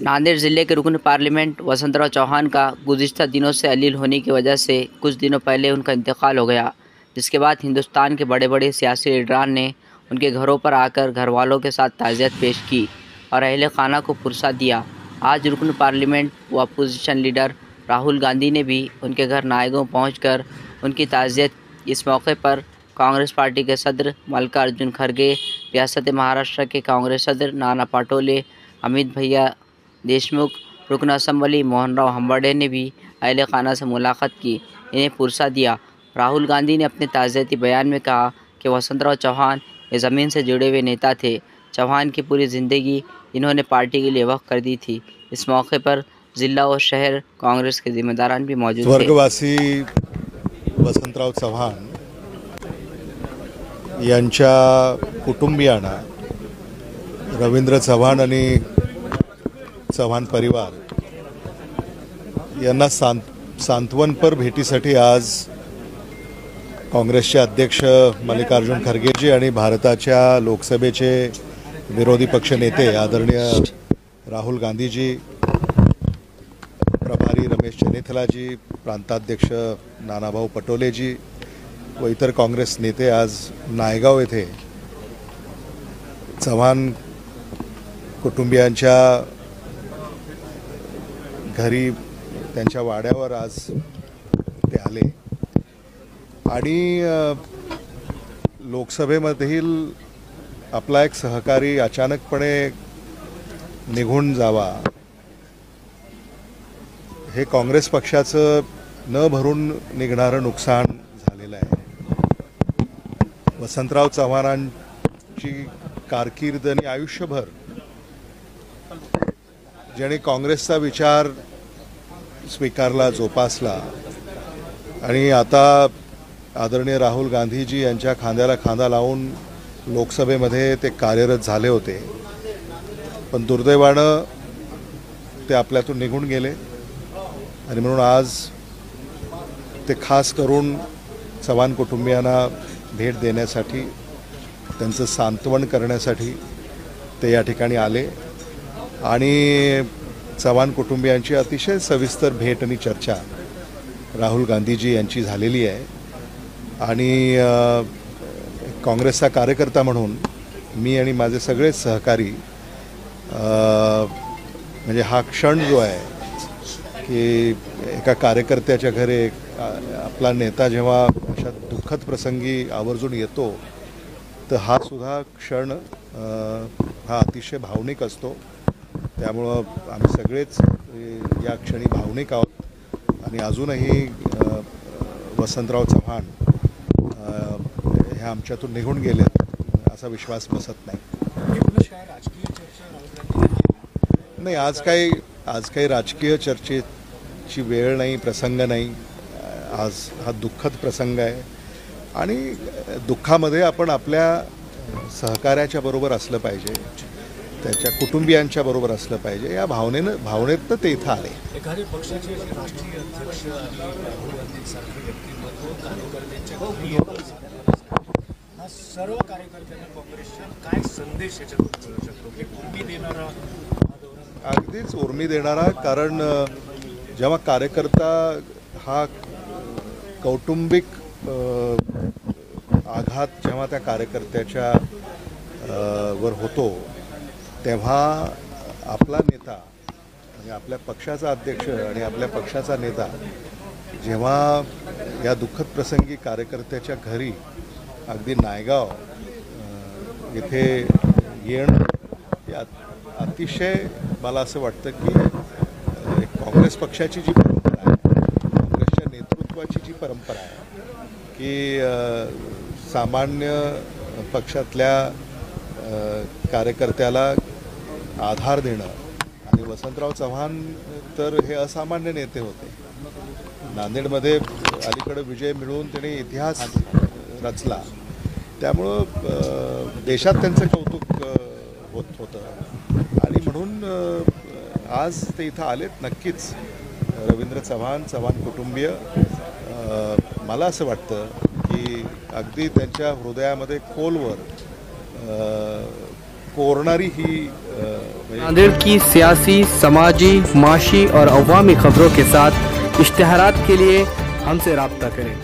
नांदेड़ जिले के रुकन पार्लियामेंट वसंतराव चौहान का गुज़िश्ता दिनों से अलील होने की वजह से कुछ दिनों पहले उनका इंतकाल हो गया, जिसके बाद हिंदुस्तान के बड़े बड़े सियासी लीडरान ने उनके घरों पर आकर घरवालों के साथ ताज़ियत पेश की और अहले खाना को पुरसा दिया। आज रुकन पार्लियामेंट व अपोजिशन लीडर राहुल गांधी ने भी उनके घर नायगांव पहुँचकर उनकी ताज़ियत। इस मौके पर कांग्रेस पार्टी के सदर मल्लिकार्जुन खड़गे, रियासत महाराष्ट्र के कांग्रेस सदर नाना पटोले, अमित भैया देशमुख, रुकन असम्बली मोहनराव हंबर्डे ने भी अहले खाना से मुलाकात की, इन्हें पुरसा दिया। राहुल गांधी ने अपने ताज़ियती बयान में कहा कि वसंतराव चौहान ये ज़मीन से जुड़े हुए नेता थे। चौहान की पूरी ज़िंदगी इन्होंने पार्टी के लिए वक्फ कर दी थी। इस मौके पर जिला और शहर कांग्रेस के जिम्मेदारान भी मौजूद थे। स्वर्गवासी वसंतराव चव्हाण यांच्या कुटुंबियांना रवींद्र चव्हाण आणि चव्हाण परिवार यांना सांत्वनपर भेटीसाठी आज काँग्रेसचे अध्यक्ष मल्लिकार्जुन खरगेजी आणि भारताच्या लोकसभेचे विरोधी पक्ष नेते आदरणीय राहुल गांधीजी, प्रभारी रमेश चन्नीथलाजी, प्रांताध्यक्ष नानाभाऊ पटोलेजी व इतर काँग्रेस नेते आज नायगाव येथे चव्हाण कुटुंबियांच्या घरी त्यांच्या वाड्यावर आज ते आले आणि लोकसभेमधील आपला एक सहकारी अचानकपणे निघून जावा हे काँग्रेस पक्षाचं न भरून निघणारं नुकसान झालेलं आहे। वसंतराव चव्हाणांची कारकीर्द आणि आयुष्यभर ज्याने काँग्रेसचा विचार स्वीकारला, जोपासला आणि आता आदरणीय राहुल गांधीजी यांच्या खांद्याला खांदा लावून लोकसभेमध्ये ते कार्यरत झाले होते, पण दुर्दैवानं ते आपल्यातून निघून गेले आणि म्हणून आज ते खास करून चव्हाण कुटुंबियांना भेट देण्यासाठी, त्यांचं सांत्वन करण्यासाठी ते या ठिकाणी आले आणि चव्हाण कुटुंबियांची अतिशय सविस्तर भेट आणि चर्चा राहुल गांधीजी यांची झालेली आहे आणि काँग्रेसचा कार्यकर्ता म्हणून मी आणि माझे सगळे सहकारी म्हणजे हा क्षण जो आहे की एका कार्यकर्त्याच्या घरी आपला नेता जेव्हा अशा दुःखद प्रसंगी आवर्जून येतो तर हा सुद्धा क्षण हा अतिशय भावनिक असतो। त्यामुळं आम्ही सगळेच या क्षणी भावनिक आहोत आणि अजूनही वसंतराव चव्हाण हे आमच्यातून निघून गेले असा विश्वास बसत नाही। नाही, आज काही राजकीय चर्चेची वेळ नाही, प्रसंग नाही। आज हा दुःखद प्रसंग आहे आणि दुःखामध्ये आपण आपल्या सहकार्याच्या बरोबर असलं पाहिजे, त्याच्या कुटुंबियांच्या बरोबर असलं पाहिजे, या भावनेतनं ते इथं आले। एखाद्या पक्षाचे राष्ट्रीय अध्यक्ष आणि राहुल गांधींसारखे व्यक्तिमत्व कार्यकर्त्यांच्या सर्व कार्यकर्त्यांना काँग्रेसच्या काय संदेश याच्यातून मिळू शकतो की उर्मी देणारा, अगदीच उर्मी देणारा, कारण जेव्हा कार्यकर्ता हा कौटुंबिक आघात जेव्हा त्या कार्यकर्त्याच्या वर होतो तेव्हा आपला नेता आणि आपल्या पक्षाचा अध्यक्ष आणि आपल्या पक्षाचा नेता जेव्हा या दुःखद प्रसंगी कार्यकर्त्याच्या घरी अगदी नायगाव येथे येणं या अतिशय मला असं वाटतं की काँग्रेस पक्षाची जी परंपरा आहे, काँग्रेसच्या नेतृत्वाची जी परंपरा आहे की सामान्य पक्षातल्या कार्यकर्त्याला आधार देणं, आणि वसंतराव चव्हाण तर हे असामान्य नेते होते। नांदेडमध्ये अलीकडे विजय मिळवून त्यांनी इतिहास रचला, त्यामुळं देशात त्यांचं कौतुक होत होतं आणि म्हणून आज ते इथं आलेत। नक्कीच रवींद्र चव्हाण, चव्हाण कुटुंबीय, मला असं वाटतं की अगदी त्यांच्या हृदयामध्ये खोलवर कोरणारी ही म्हणजे नांदेड़ की सियासी, समाजी, माशी और अवामी खबरों के साथ इश्तिहारात के लिए हमसे रब्ता करें।